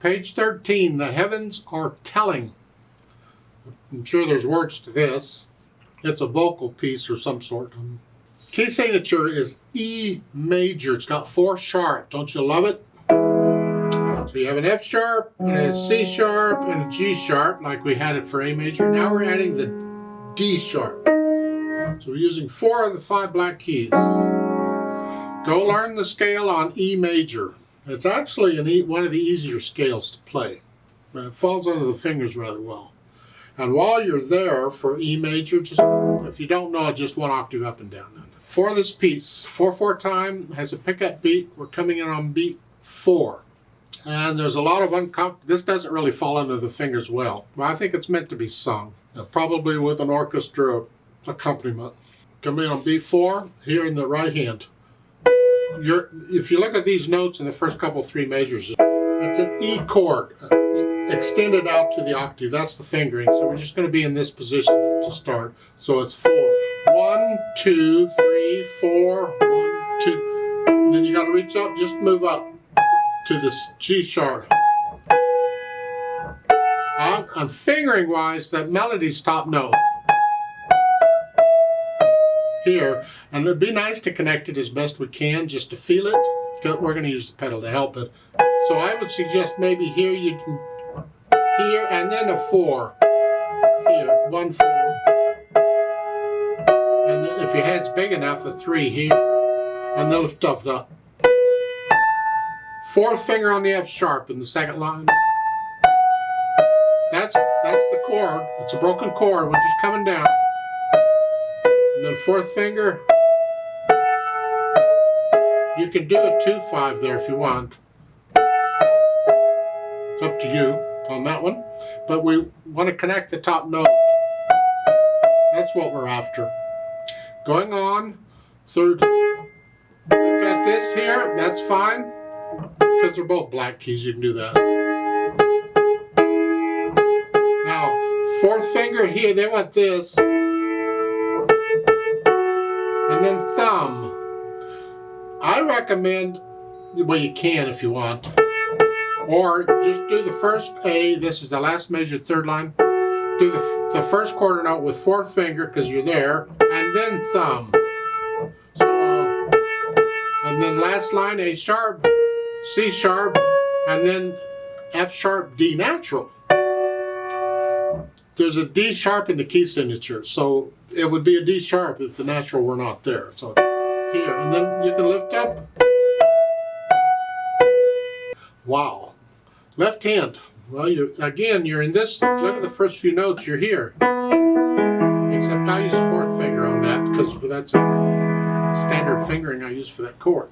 Page 13, the heavens are telling. I'm sure there's words to this. It's a vocal piece or some sort. Key signature is E major. It's got 4 sharp. Don't you love it? So you have an F sharp, and a C sharp, and a G sharp, like we had it for A major. Now we're adding the D sharp. So we're using 4 of the 5 black keys. Go learn the scale on E major. It's actually one of the easier scales to play, but it falls under the fingers rather well. And while you're there for E major, just if you don't know it, just 1 octave up and down. For this piece, 4/4 time has a pickup beat. We're coming in on beat 4. And there's a lot of this doesn't really fall under the fingers well. But I think it's meant to be sung, probably with an orchestra accompaniment. Come in on beat 4, here in the right hand. If you look at these notes in the first couple 3 measures, it's an E chord extended out to the octave. That's the fingering. So we're just going to be in this position to start. So it's 4. 1, 2, 3, 4, 1, 2. And then you got to reach up, just move up to the G sharp. And fingering wise, that melody's top note here, and it'd be nice to connect it as best we can just to feel it. We're going to use the pedal to help it. So I would suggest maybe here you can, here and then a 4 here, 1 4, and then if your head's big enough, a 3 here, and then lift up. 4th finger on the F sharp in the second line. That's the chord. It's a broken chord, which is coming down. And then 4th finger. You can do a 2/5 there if you want. It's up to you on that one. But we want to connect the top note. That's what we're after. Going on, 3rd. We've got this here. That's fine. Because they're both black keys, you can do that. Now, 4th finger here, they want this. And then thumb. I recommend, well, you can if you want. Or just do the first A, this is the last measured 3rd line. Do the first quarter note with 4th finger, because you're there, and then thumb. So, and then last line, A sharp, C sharp, and then F sharp, D natural. There's a D sharp in the key signature, so it would be a D sharp if the natural were not there. So it's here, and then you can lift up. Wow. Left hand. Well, you're in this, look at the first few notes, you're here. Except I use 4th finger on that, because that's a standard fingering I use for that chord.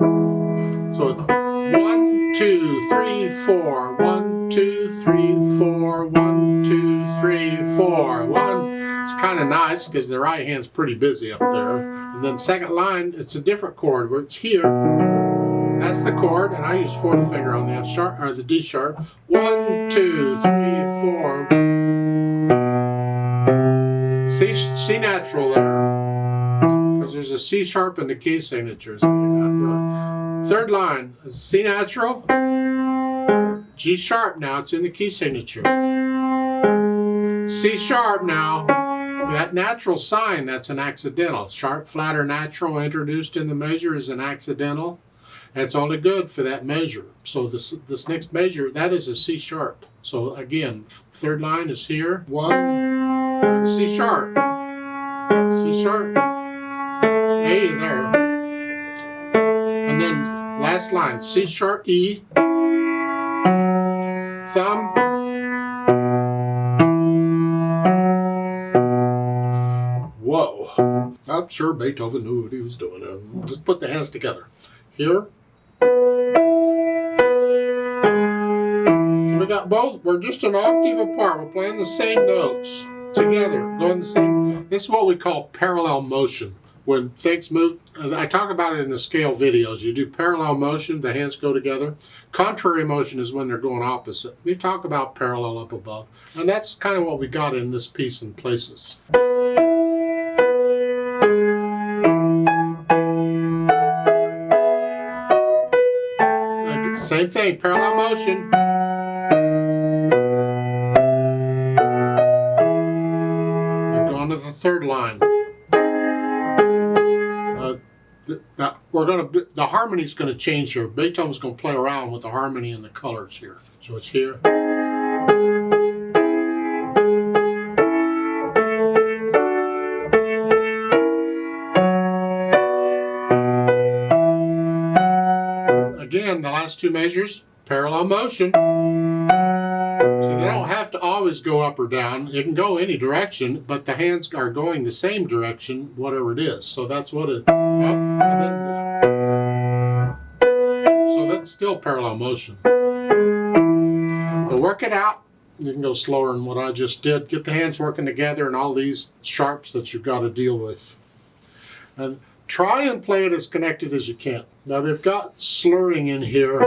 So it's 1, 2, 3, 4, 1, 2, 3, 4, 1, 2, 3, 4, 1. It's kind of nice because the right hand's pretty busy up there. And then second line, it's a different chord where it's here. That's the chord, and I use 4th finger on the F sharp or the D sharp. 1, 2, 3, 4. C natural there, because there's a C sharp in the key signatures. 3rd line is C natural, G sharp. Now it's in the key signature. C sharp now. That natural sign, that's an accidental. Sharp, flat, or natural introduced in the measure is an accidental. That's only good for that measure. So this next measure, that is a C sharp. So again, 3rd line is here. 1, and C sharp. C sharp. A there. And then last line, C sharp, E. Thumb. Whoa. I'm sure Beethoven knew what he was doing. Just put the hands together. Here. So we got both. We're just an octave apart. We're playing the same notes together. Going the same. This is what we call parallel motion. When things move, I talk about it in the scale videos. You do parallel motion, the hands go together. Contrary motion is when they're going opposite. We talk about parallel up above. And that's kind of what we got in this piece in places. Same thing, parallel motion. the third line. The harmony's going to change here. Beethoven's going to play around with the harmony and the colors here. So it's here. Again, the last two measures, parallel motion. So they don't have to always go up or down. It can go any direction, but the hands are going the same direction, whatever it is. So that's what it, up, and then, so that's still parallel motion. But work it out. You can go slower than what I just did. Get the hands working together and all these sharps that you've got to deal with. And try and play it as connected as you can. Now they've got slurring in here.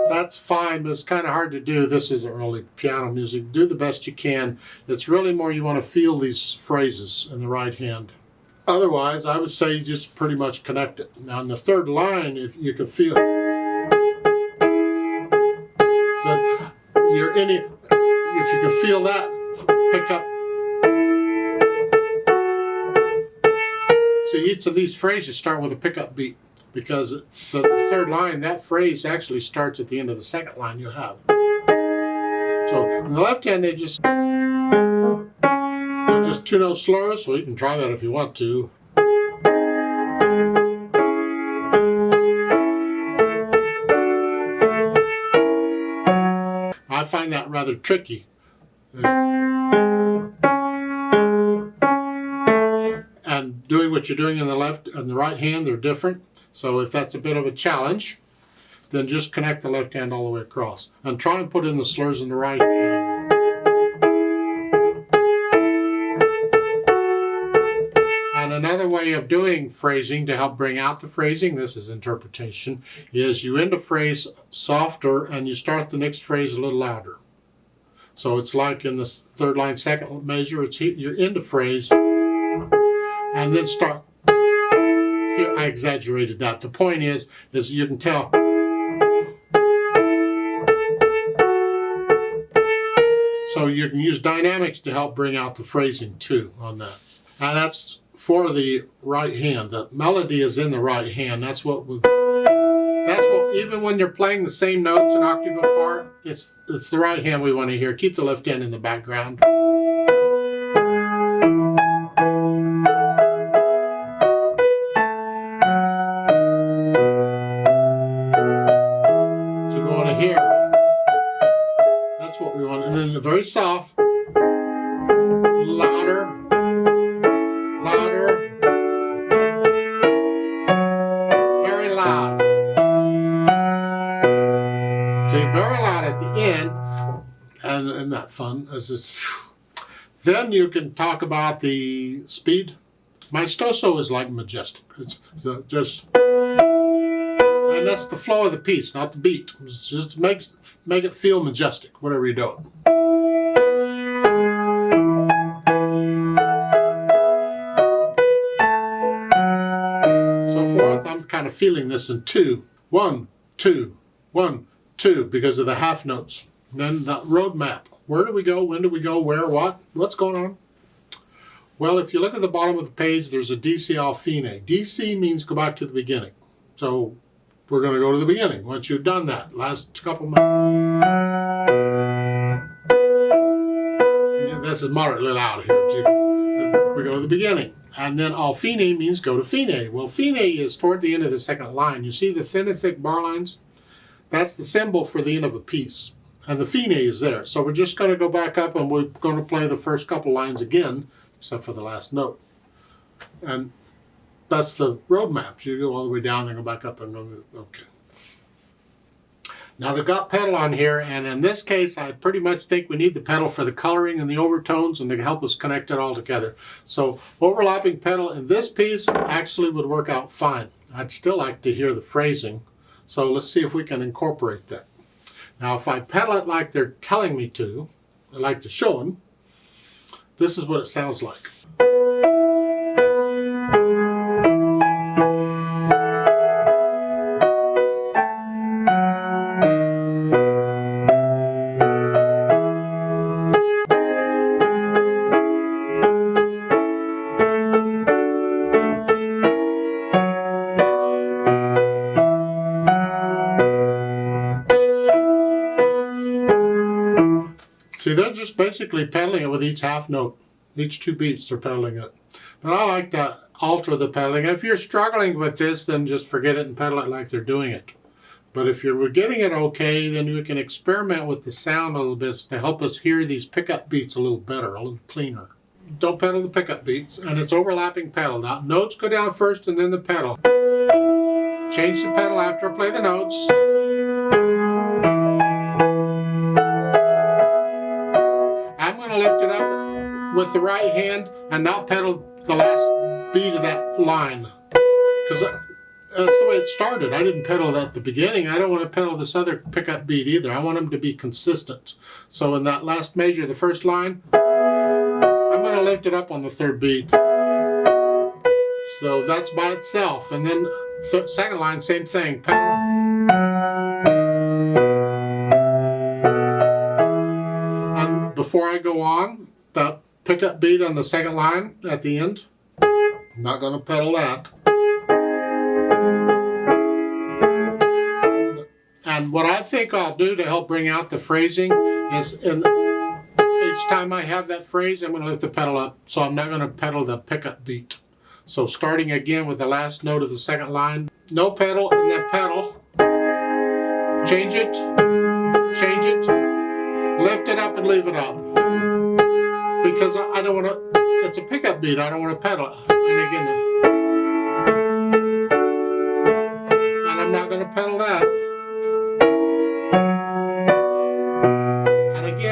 That's fine, but it's kind of hard to do. This isn't really piano music. Do the best you can. It's really more you want to feel these phrases in the right hand. Otherwise, I would say you just pretty much connect it. Now in the third line, if you can feel that you're in it, if you can feel that, pick up. So each of these phrases start with a pickup beat. Because the third line, that phrase actually starts at the end of the second line you have. So in the left hand, they're just 2 note slurs. Well, you can try that if you want to. I find that rather tricky. And doing what you're doing in the left and the right hand, they're different. So if that's a bit of a challenge, then just connect the left hand all the way across. And try and put in the slurs in the right hand. And another way of doing phrasing to help bring out the phrasing, this is interpretation, is you end a phrase softer and you start the next phrase a little louder. So it's like in the third line, second measure, it's you end a phrase and then start. Here, I exaggerated that. The point is you can tell. So you can use dynamics to help bring out the phrasing too on that. And that's for the right hand. The melody is in the right hand. That's what even when you're playing the same notes an octave apart, it's the right hand we want to hear. Keep the left hand in the background. Here. That's what we want. And then it's very soft. Louder. Louder. Very loud. So very loud at the end. And isn't that fun? Then you can talk about the speed. Maestoso is like majestic. It's just... And that's the flow of the piece, not the beat. It just make it feel majestic, whatever you're doing. So forth, I'm kind of feeling this in 2. 1, 2, 1, 2, because of the half notes. And then the road map. Where do we go? When do we go? Where? What? What's going on? Well, if you look at the bottom of the page, there's a DC al fine. DC means go back to the beginning. So we're going to go to the beginning. Once you've done that, last couple minutes. This is moderately loud here too. We go to the beginning. And then al fine means go to fine. Well, fine is toward the end of the second line. You see the thin and thick bar lines? That's the symbol for the end of a piece. And the fine is there. So we're just going to go back up and we're going to play the first couple lines again, except for the last note. And that's the road maps. You go all the way down and go back up and go, okay. Now they've got pedal on here, and in this case, I pretty much think we need the pedal for the coloring and the overtones and to help us connect it all together. So overlapping pedal in this piece actually would work out fine. I'd still like to hear the phrasing. So let's see if we can incorporate that. Now if I pedal it like they're telling me to, I like to show them, this is what it sounds like. they're just basically pedaling it with each half note. Each 2 beats they're pedaling it. But I like to alter the pedaling. If you're struggling with this, then just forget it and pedal it like they're doing it. But if you're getting it okay, then you can experiment with the sound a little bit to help us hear these pickup beats a little better, a little cleaner. Don't pedal the pickup beats, and it's overlapping pedal. Now, notes go down first and then the pedal. Change the pedal after I play the notes. I'm going to lift it up with the right hand and not pedal the last beat of that line. Because that's the way it started. I didn't pedal that at the beginning. I don't want to pedal this other pickup beat either. I want them to be consistent. So in that last measure, the first line, I'm going to lift it up on the 3rd beat. So that's by itself. And then second line, same thing. Pedal. And before I go on, the pickup beat on the second line at the end, I'm not going to pedal that. And what I think I'll do to help bring out the phrasing is each time I have that phrase, I'm going to lift the pedal up. So I'm not going to pedal the pickup beat. So starting again with the last note of the second line, no pedal and then pedal. Change it, lift it up and leave it up. Because I don't want to, it's a pickup beat, I don't want to pedal it. And again, and I'm not going to pedal that.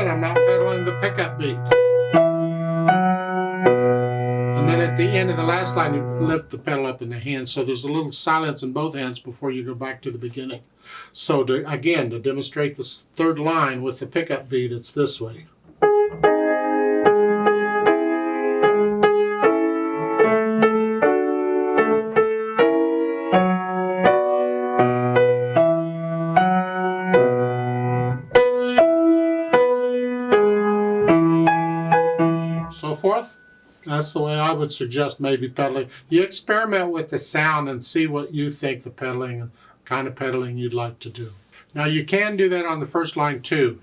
I'm not pedaling the pickup beat. And then at the end of the last line, you lift the pedal up in the hand. So there's a little silence in both hands before you go back to the beginning. So again, to demonstrate the 3rd line with the pickup beat, it's this way. So forth. That's the way I would suggest maybe pedaling. You experiment with the sound and see what you think the pedaling and kind of pedaling you'd like to do. Now you can do that on the first line too.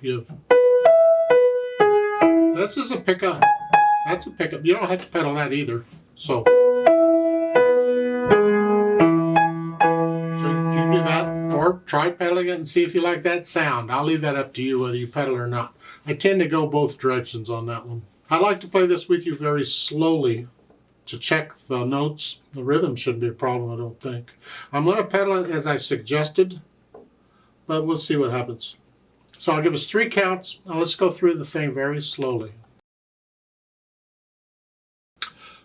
This is a pickup. That's a pickup. You don't have to pedal that either. So you can do that, or try pedaling it and see if you like that sound. I'll leave that up to you whether you pedal or not. I tend to go both directions on that one. I'd like to play this with you very slowly to check the notes. The rhythm shouldn't be a problem, I don't think. I'm going to pedal it as I suggested, but we'll see what happens. So I'll give us 3 counts. Now let's go through the thing very slowly.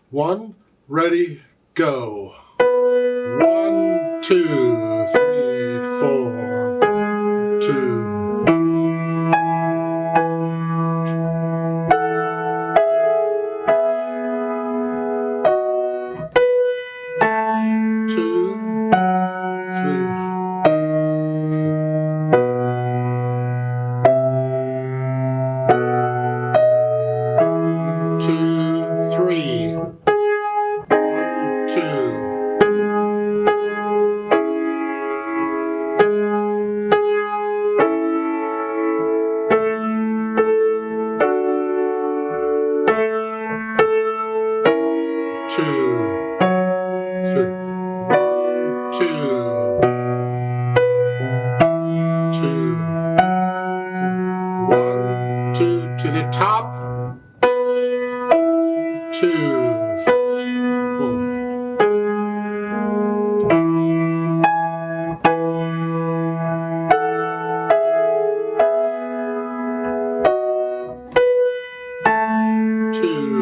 1, ready, go. 1, 2, 3, 4, 2. To the top, 2, 2,